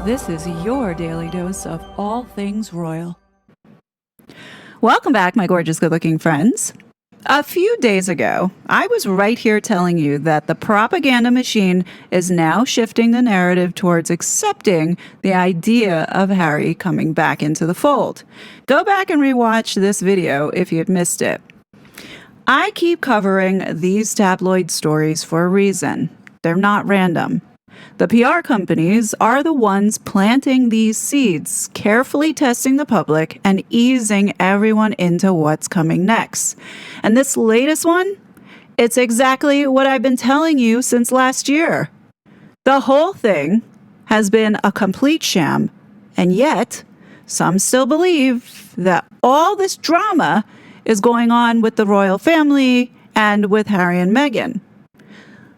This is your daily dose of all things royal. Welcome back, my gorgeous, good-looking friends. A few days ago, I was right here telling you that the propaganda machine is now shifting the narrative towards accepting the idea of Harry coming back into the fold. Go back and rewatch this video if you'd missed it. I keep covering these tabloid stories for a reason. They're not random. The PR companies are the ones planting these seeds, carefully testing the public and easing everyone into what's coming next. And this latest one, it's exactly what I've been telling you since last year. The whole thing has been a complete sham, and yet some still believe that all this drama is going on with the royal family and with Harry and Meghan.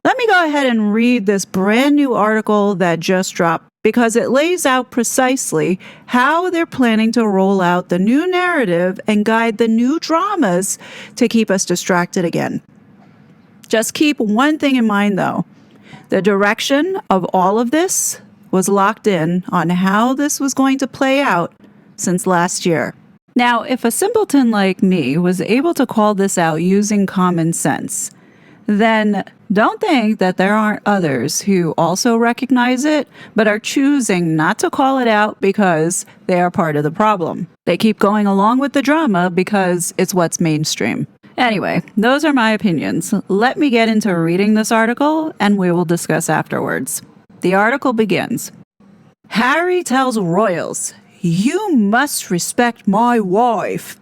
Let me go ahead and read this brand new article that just dropped because it lays out precisely how they're planning to roll out the new narrative and guide the new dramas to keep us distracted again. Just keep one thing in mind, though. The direction of all of this was locked in on how this was going to play out since last year. Now, if a simpleton like me was able to call this out using common sense, then don't think that there aren't others who also recognize it, but are choosing not to call it out because they are part of the problem. They keep going along with the drama because it's what's mainstream. Anyway, those are my opinions. Let me get into reading this article and we will discuss afterwards. The article begins. Harry tells royals, "You must respect my wife."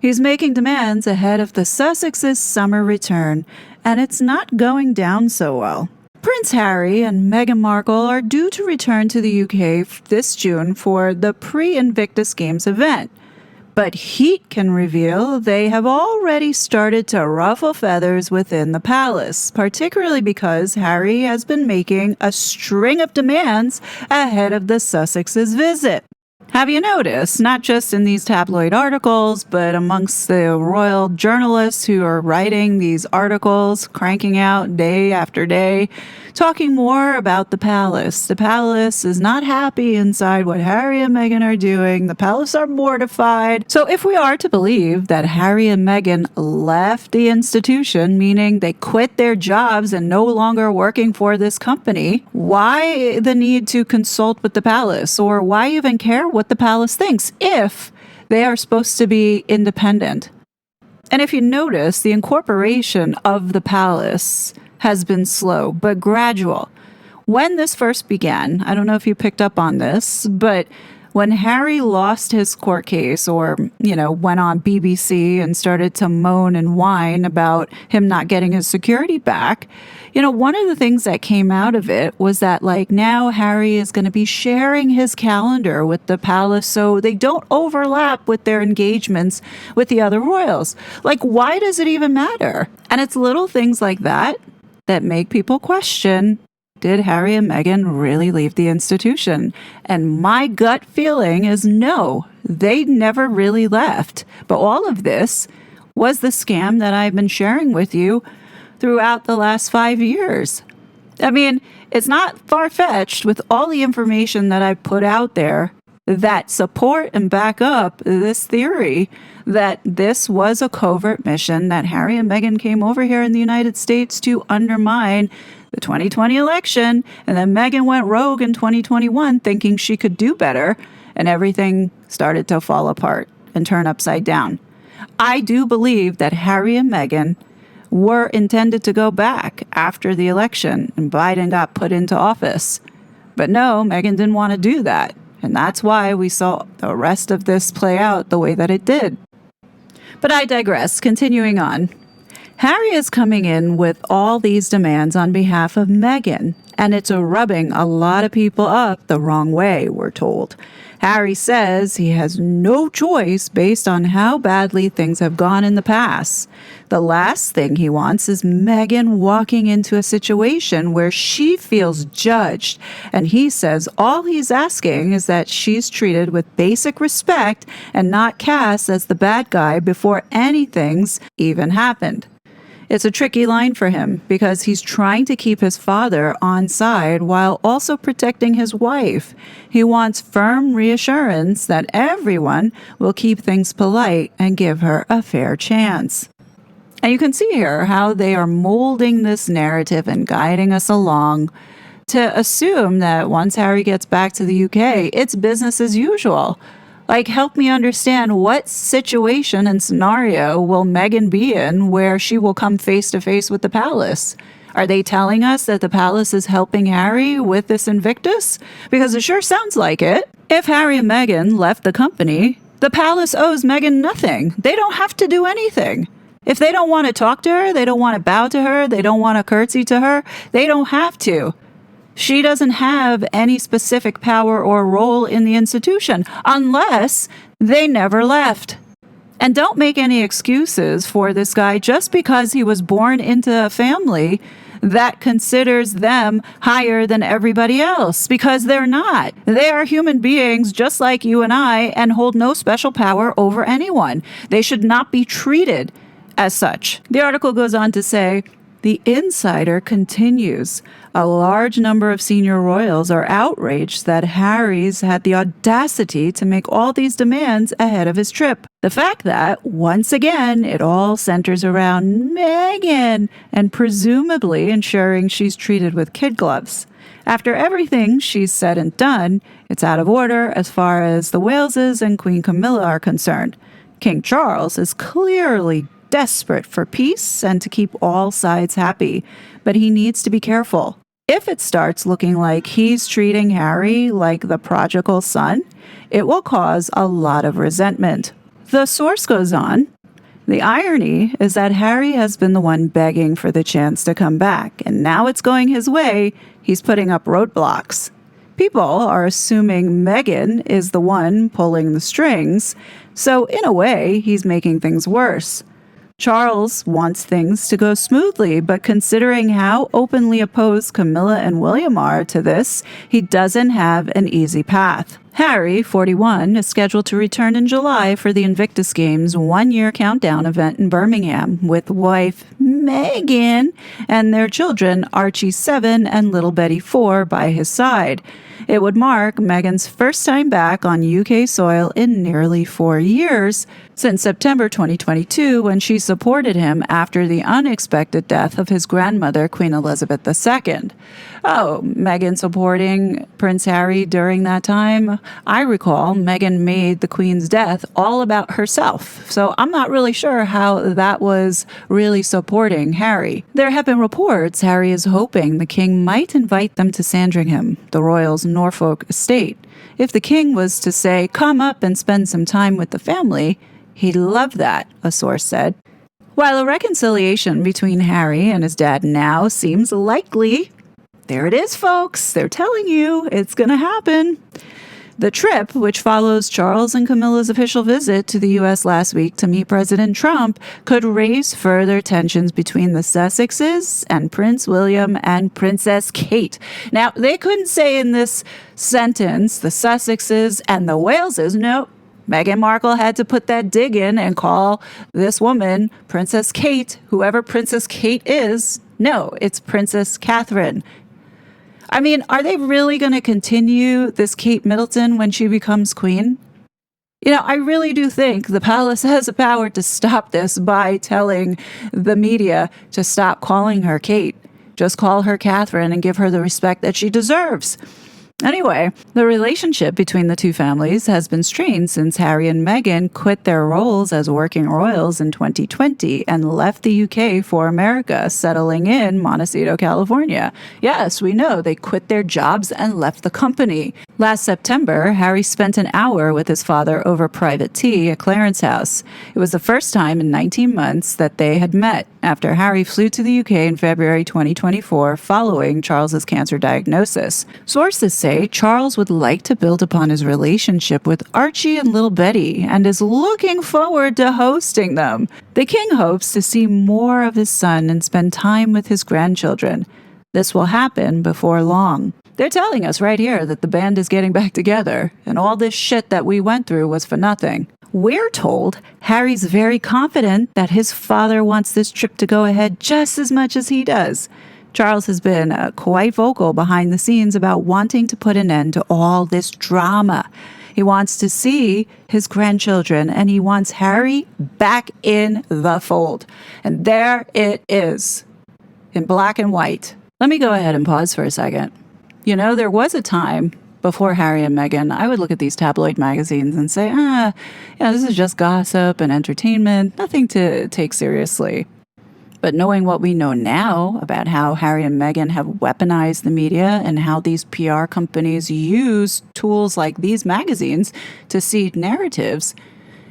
He's making demands ahead of the Sussex's summer return, and it's not going down so well. Prince Harry and Meghan Markle are due to return to the UK this June for the pre-Invictus Games event. But Heat can reveal they have already started to ruffle feathers within the palace, particularly because Harry has been making a string of demands ahead of the Sussex's visit. Have you noticed, not just in these tabloid articles, but amongst the royal journalists who are writing these articles, cranking out day after day, talking more about the palace. The palace is not happy inside what Harry and Meghan are doing. The palace are mortified. So if we are to believe that Harry and Meghan left the institution, meaning they quit their jobs and no longer working for this company, why the need to consult with the palace? Or why even care what the palace thinks if they are supposed to be independent? And if you notice, the incorporation of the palace has been slow but gradual. When this first began, I don't know if you picked up on this, but when Harry lost his court case or, went on BBC and started to moan and whine about him not getting his security back, one of the things that came out of it was that, now Harry is going to be sharing his calendar with the palace so they don't overlap with their engagements with the other royals. Why does it even matter? And it's little things like that make people question, did Harry and Meghan really leave the institution? And my gut feeling is no, they never really left. But all of this was the scam that I've been sharing with you throughout the last 5 years. I mean, it's not far-fetched with all the information that I've put out there that support and back up this theory that this was a covert mission, that Harry and Meghan came over here in the United States to undermine the 2020 election, and then Meghan went rogue in 2021 thinking she could do better, and everything started to fall apart and turn upside down. I do believe that Harry and Meghan were intended to go back after the election and Biden got put into office. But no, Meghan didn't want to do that. And that's why we saw the rest of this play out the way that it did. But I digress. Continuing on. Harry is coming in with all these demands on behalf of Meghan, and it's rubbing a lot of people up the wrong way, we're told. Harry says he has no choice based on how badly things have gone in the past. The last thing he wants is Meghan walking into a situation where she feels judged, and he says all he's asking is that she's treated with basic respect and not cast as the bad guy before anything's even happened. It's a tricky line for him because he's trying to keep his father on side while also protecting his wife. He wants firm reassurance that everyone will keep things polite and give her a fair chance. And you can see here how they are molding this narrative and guiding us along to assume that once Harry gets back to the UK, it's business as usual. Like, help me understand what situation and scenario will Meghan be in where she will come face to face with the palace? Are they telling us that the palace is helping Harry with this Invictus? Because it sure sounds like it. If Harry and Meghan left the company, the palace owes Meghan nothing. They don't have to do anything. If they don't want to talk to her, they don't want to bow to her, they don't want to curtsy to her, they don't have to. She doesn't have any specific power or role in the institution unless they never left. And don't make any excuses for this guy just because he was born into a family that considers them higher than everybody else, because they're not. They are human beings just like you and I and hold no special power over anyone. They should not be treated as such. The article goes on to say, the insider continues. A large number of senior royals are outraged that Harry's had the audacity to make all these demands ahead of his trip. The fact that, once again, it all centers around Meghan and presumably ensuring she's treated with kid gloves. After everything she's said and done, it's out of order as far as the Waleses and Queen Camilla are concerned. King Charles is clearly desperate for peace and to keep all sides happy, but he needs to be careful. If it starts looking like he's treating Harry like the prodigal son, it will cause a lot of resentment. The source goes on, the irony is that Harry has been the one begging for the chance to come back, and now it's going his way, he's putting up roadblocks. People are assuming Meghan is the one pulling the strings, so in a way, he's making things worse. Charles wants things to go smoothly, but considering how openly opposed Camilla and William are to this, he doesn't have an easy path. Harry, 41, is scheduled to return in July for the Invictus Games one-year countdown event in Birmingham with wife Meghan and their children Archie, 7, and little Betty, 4, by his side. It would mark Meghan's first time back on UK soil in nearly 4 years, since September 2022, when she supported him after the unexpected death of his grandmother, Queen Elizabeth II. Oh, Meghan supporting Prince Harry during that time? I recall Meghan made the Queen's death all about herself, so I'm not really sure how that was really supporting Harry. There have been reports Harry is hoping the King might invite them to Sandringham, the royals' Norfolk estate. If the King was to say, come up and spend some time with the family, he'd love that, a source said. While a reconciliation between Harry and his dad now seems likely, there it is, folks. They're telling you it's going to happen. The trip, which follows Charles and Camilla's official visit to the U.S. last week to meet President Trump, could raise further tensions between the Sussexes and Prince William and Princess Kate. Now, they couldn't say in this sentence, the Sussexes and the Waleses. No, Meghan Markle had to put that dig in and call this woman Princess Kate, whoever Princess Kate is. No, it's Princess Catherine. I mean, are they really going to continue this Kate Middleton when she becomes queen? You know, I really do think the palace has the power to stop this by telling the media to stop calling her Kate. Just call her Catherine and give her the respect that she deserves. Anyway, the relationship between the two families has been strained since Harry and Meghan quit their roles as working royals in 2020 and left the UK for America, settling in Montecito, California. Yes, we know they quit their jobs and left the company. Last September, Harry spent an hour with his father over private tea at Clarence House. It was the first time in 19 months that they had met after Harry flew to the UK in February 2024 following Charles's cancer diagnosis. Sources say Charles would like to build upon his relationship with Archie and little Betty and is looking forward to hosting them. The king hopes to see more of his son and spend time with his grandchildren. This will happen before long. They're telling us right here that the band is getting back together, and all this shit that we went through was for nothing. We're told Harry's very confident that his father wants this trip to go ahead just as much as he does. Charles has been quite vocal behind the scenes about wanting to put an end to all this drama. He wants to see his grandchildren, and he wants Harry back in the fold. And there it is, in black and white. Let me go ahead and pause for a second. You know, there was a time before Harry and Meghan, I would look at these tabloid magazines and say, this is just gossip and entertainment, nothing to take seriously. But knowing what we know now about how Harry and Meghan have weaponized the media and how these PR companies use tools like these magazines to seed narratives,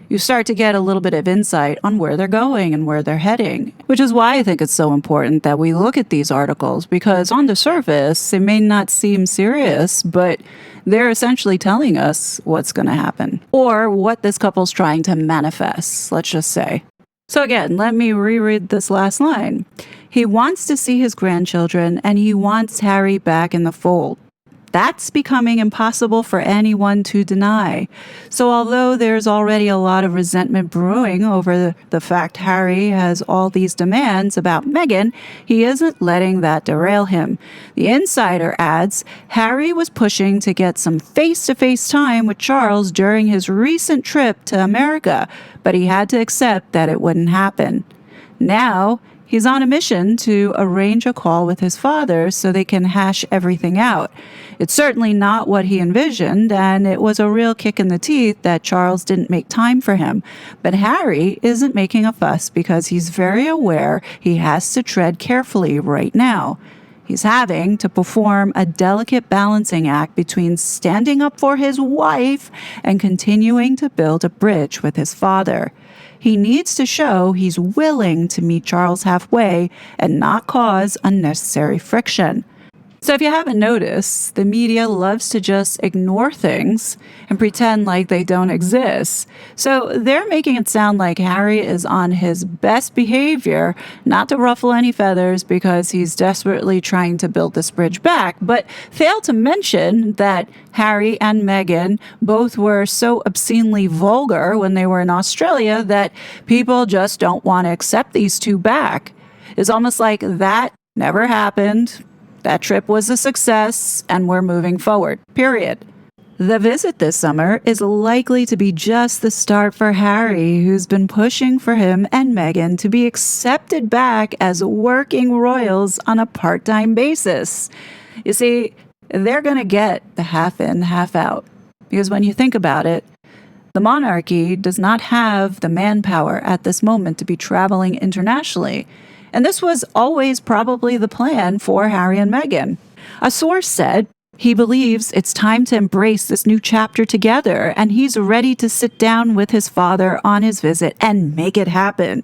you start to get a little bit of insight on where they're going and where they're heading, which is why I think it's so important that we look at these articles, because on the surface, it may not seem serious, but they're essentially telling us what's going to happen or what this couple's trying to manifest, let's just say. So again, let me reread this last line. He wants to see his grandchildren, and he wants Harry back in the fold. That's becoming impossible for anyone to deny. So although there's already a lot of resentment brewing over the fact Harry has all these demands about Meghan, he isn't letting that derail him. The insider adds, Harry was pushing to get some face-to-face time with Charles during his recent trip to America, but he had to accept that it wouldn't happen. Now, he's on a mission to arrange a call with his father so they can hash everything out. It's certainly not what he envisioned, and it was a real kick in the teeth that Charles didn't make time for him. But Harry isn't making a fuss because he's very aware he has to tread carefully right now. He's having to perform a delicate balancing act between standing up for his wife and continuing to build a bridge with his father. He needs to show he's willing to meet Charles halfway and not cause unnecessary friction. So if you haven't noticed, the media loves to just ignore things and pretend like they don't exist. So they're making it sound like Harry is on his best behavior, not to ruffle any feathers because he's desperately trying to build this bridge back, but fail to mention that Harry and Meghan both were so obscenely vulgar when they were in Australia that people just don't want to accept these two back. It's almost like that never happened. That trip was a success, and we're moving forward, period. The visit this summer is likely to be just the start for Harry, who's been pushing for him and Meghan to be accepted back as working royals on a part-time basis. You see, they're going to get the half in, half out. Because when you think about it, the monarchy does not have the manpower at this moment to be traveling internationally. And this was always probably the plan for Harry and Meghan. A source said he believes it's time to embrace this new chapter together, and he's ready to sit down with his father on his visit and make it happen.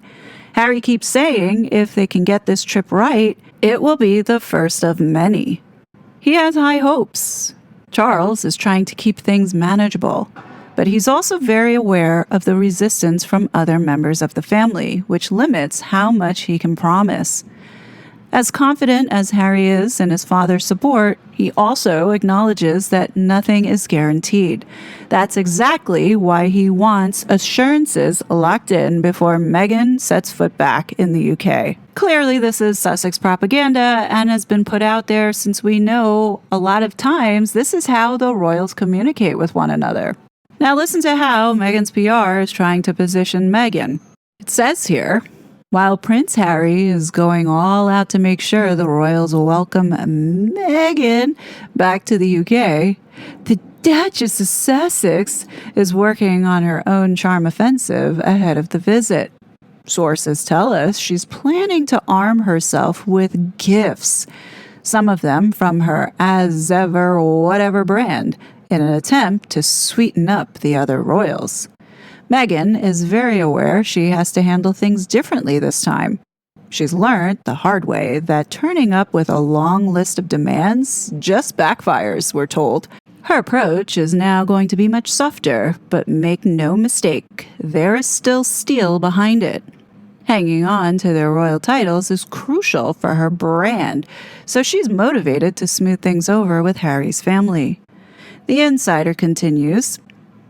Harry keeps saying if they can get this trip right, it will be the first of many. He has high hopes. Charles is trying to keep things manageable, but he's also very aware of the resistance from other members of the family, which limits how much he can promise. As confident as Harry is in his father's support, he also acknowledges that nothing is guaranteed. That's exactly why he wants assurances locked in before Meghan sets foot back in the UK. Clearly, this is Sussex propaganda and has been put out there since we know a lot of times this is how the royals communicate with one another. Now listen to how Meghan's PR is trying to position Meghan. It says here, while Prince Harry is going all out to make sure the royals will welcome Meghan back to the UK, the Duchess of Sussex is working on her own charm offensive ahead of the visit. Sources tell us she's planning to arm herself with gifts, some of them from her As Ever Whatever brand, in an attempt to sweeten up the other royals. Meghan is very aware she has to handle things differently this time. She's learned the hard way that turning up with a long list of demands just backfires, we're told. Her approach is now going to be much softer, but make no mistake, there is still steel behind it. Hanging on to their royal titles is crucial for her brand, so she's motivated to smooth things over with Harry's family. The insider continues,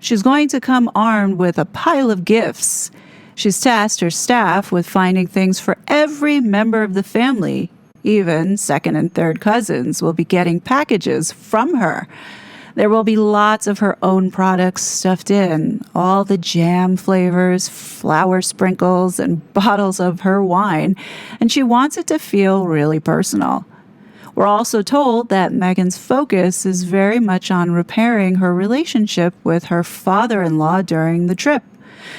She's going to come armed with a pile of gifts. She's tasked her staff with finding things for every member of the family. Even second and third cousins will be getting packages from her. There will be lots of her own products stuffed in, all the jam flavors, flour sprinkles, and bottles of her wine, and she wants it to feel really personal. We're also told that Meghan's focus is very much on repairing her relationship with her father-in-law during the trip.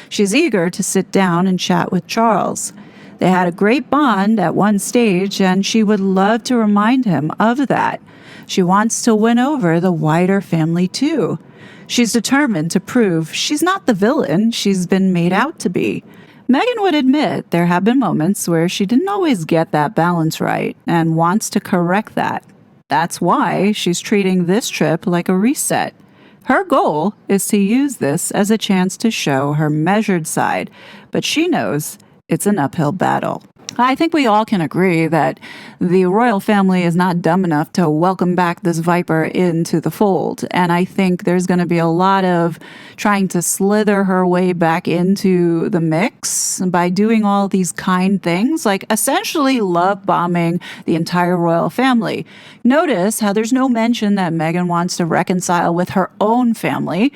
She's eager to sit down and chat with Charles. They had a great bond at one stage, and she would love to remind him of that. She wants to win over the wider family, too. She's determined to prove she's not the villain she's been made out to be. Meghan would admit there have been moments where she didn't always get that balance right and wants to correct that. That's why she's treating this trip like a reset. Her goal is to use this as a chance to show her measured side, but she knows it's an uphill battle. I think we all can agree that the royal family is not dumb enough to welcome back this viper into the fold. And I think there's going to be a lot of trying to slither her way back into the mix by doing all these kind things, like essentially love bombing the entire royal family. Notice how there's no mention that Meghan wants to reconcile with her own family.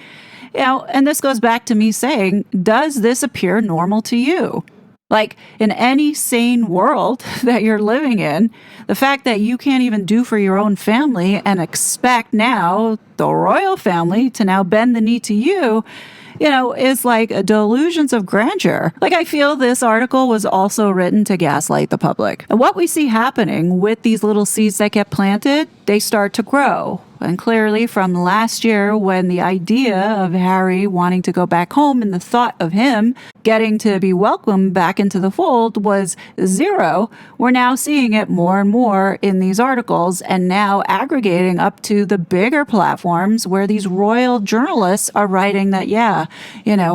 And this goes back to me saying, does this appear normal to you? Like, in any sane world that you're living in, the fact that you can't even do for your own family and expect now the royal family to now bend the knee to you, is like delusions of grandeur. Like, I feel this article was also written to gaslight the public. And what we see happening with these little seeds that get planted, they start to grow. And clearly from last year, when the idea of Harry wanting to go back home and the thought of him getting to be welcomed back into the fold was zero, we're now seeing it more and more in these articles and now aggregating up to the bigger platforms where these royal journalists are writing that,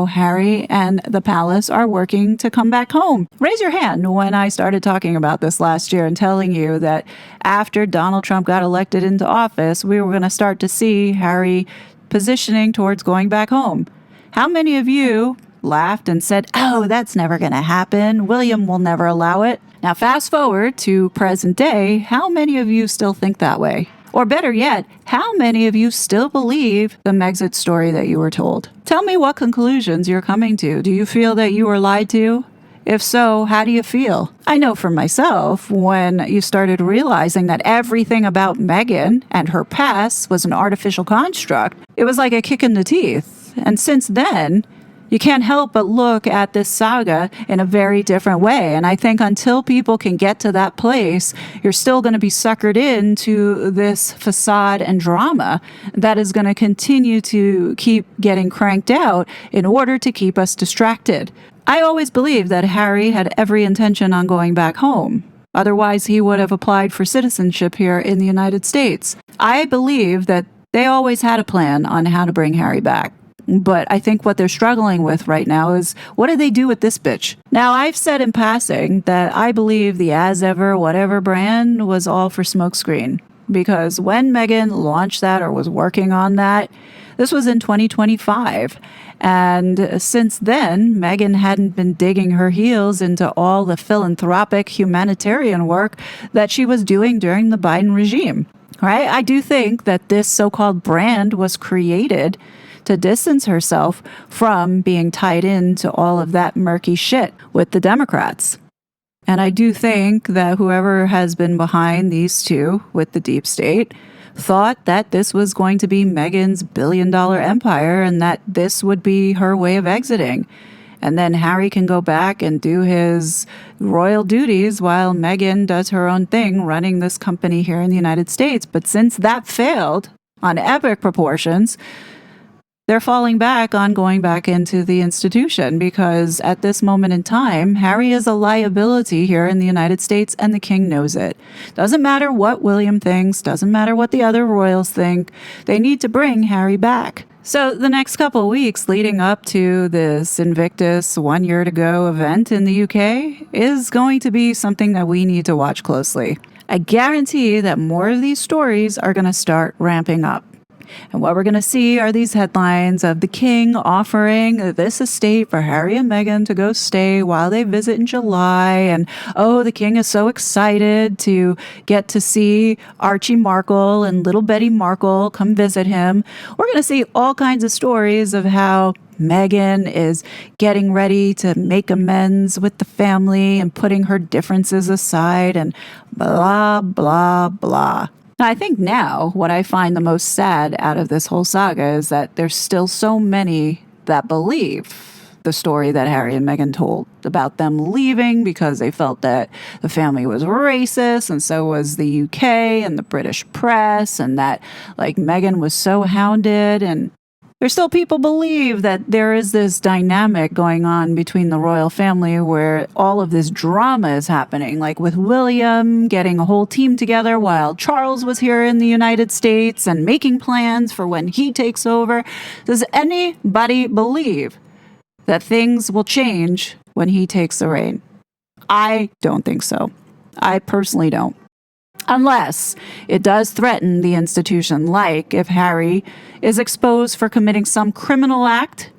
Harry and the palace are working to come back home. Raise your hand when I started talking about this last year and telling you that after Donald Trump got elected into office, we were going to start to see Harry positioning towards going back home. How many of you laughed and said, "Oh, that's never going to happen. William will never allow it"? Now, fast forward to present day, how many of you still think that way? Or better yet, how many of you still believe the Megxit story that you were told? Tell me what conclusions you're coming to. Do you feel that you were lied to? If so, how do you feel? I know for myself, when you started realizing that everything about Meghan and her past was an artificial construct, it was like a kick in the teeth. And since then, you can't help but look at this saga in a very different way. And I think until people can get to that place, you're still going to be suckered into this facade and drama that is going to continue to keep getting cranked out in order to keep us distracted. I always believed that Harry had every intention on going back home. Otherwise, he would have applied for citizenship here in the United States. I believe that they always had a plan on how to bring Harry back. But I think what they're struggling with right now is, what do they do with this bitch? Now, I've said in passing that I believe the As Ever Whatever brand was all for smokescreen. Because when Meghan launched that or was working on that, this was in 2025. And since then, Meghan hadn't been digging her heels into all the philanthropic humanitarian work that she was doing during the Biden regime. Right? I do think that this so-called brand was created to distance herself from being tied into all of that murky shit with the Democrats. And I do think that whoever has been behind these two with the deep state thought that this was going to be Meghan's billion-dollar empire and that this would be her way of exiting. And then Harry can go back and do his royal duties while Meghan does her own thing running this company here in the United States. But since that failed on epic proportions, they're falling back on going back into the institution because at this moment in time, Harry is a liability here in the United States and the king knows it. Doesn't matter what William thinks, doesn't matter what the other royals think, they need to bring Harry back. So the next couple of weeks leading up to this Invictus 1 year to go event in the UK is going to be something that we need to watch closely. I guarantee that more of these stories are going to start ramping up. And what we're going to see are these headlines of the king offering this estate for Harry and Meghan to go stay while they visit in July. And, oh, the king is so excited to get to see Archie Markle and little Betty Markle come visit him. We're going to see all kinds of stories of how Meghan is getting ready to make amends with the family and putting her differences aside and blah, blah, blah. I think now what I find the most sad out of this whole saga is that there's still so many that believe the story that Harry and Meghan told about them leaving because they felt that the family was racist, and so was the UK and the British press, and that like Meghan was so hounded. And there's still people believe that there is this dynamic going on between the royal family where all of this drama is happening, like with William getting a whole team together while Charles was here in the United States and making plans for when he takes over. Does anybody believe that things will change when he takes the reign? I don't think so. I personally don't. Unless it does threaten the institution, like if Harry is exposed for committing some criminal act,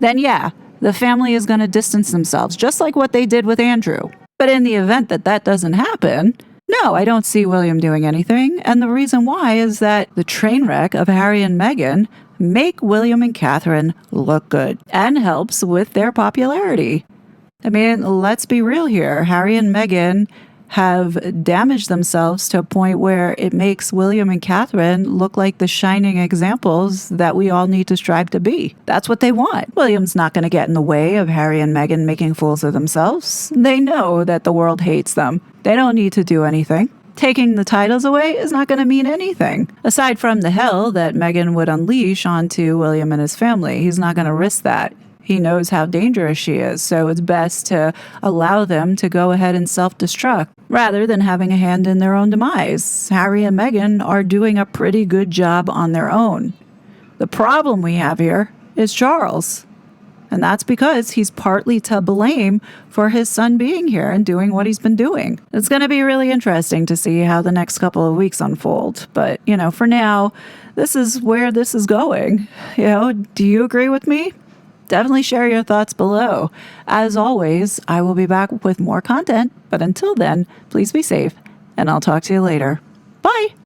then yeah, the family is going to distance themselves, just like what they did with Andrew. But in the event that that doesn't happen, no, I don't see William doing anything. And the reason why is that the train wreck of Harry and Meghan make William and Catherine look good and helps with their popularity. I mean, let's be real here. Harry and Meghan have damaged themselves to a point where it makes William and Catherine look like the shining examples that we all need to strive to be. That's what they want. William's not going to get in the way of Harry and Meghan making fools of themselves. They know that the world hates them. They don't need to do anything. Taking the titles away is not going to mean anything. Aside from the hell that Meghan would unleash onto William and his family, he's not going to risk that. He knows how dangerous she is, so it's best to allow them to go ahead and self-destruct rather than having a hand in their own demise. Harry and Meghan are doing a pretty good job on their own. The problem we have here is Charles, and that's because he's partly to blame for his son being here and doing what he's been doing. It's going to be really interesting to see how the next couple of weeks unfold, but, for now, this is where this is going. Do you agree with me? Definitely share your thoughts below. As always, I will be back with more content, but until then, please be safe, and I'll talk to you later. Bye!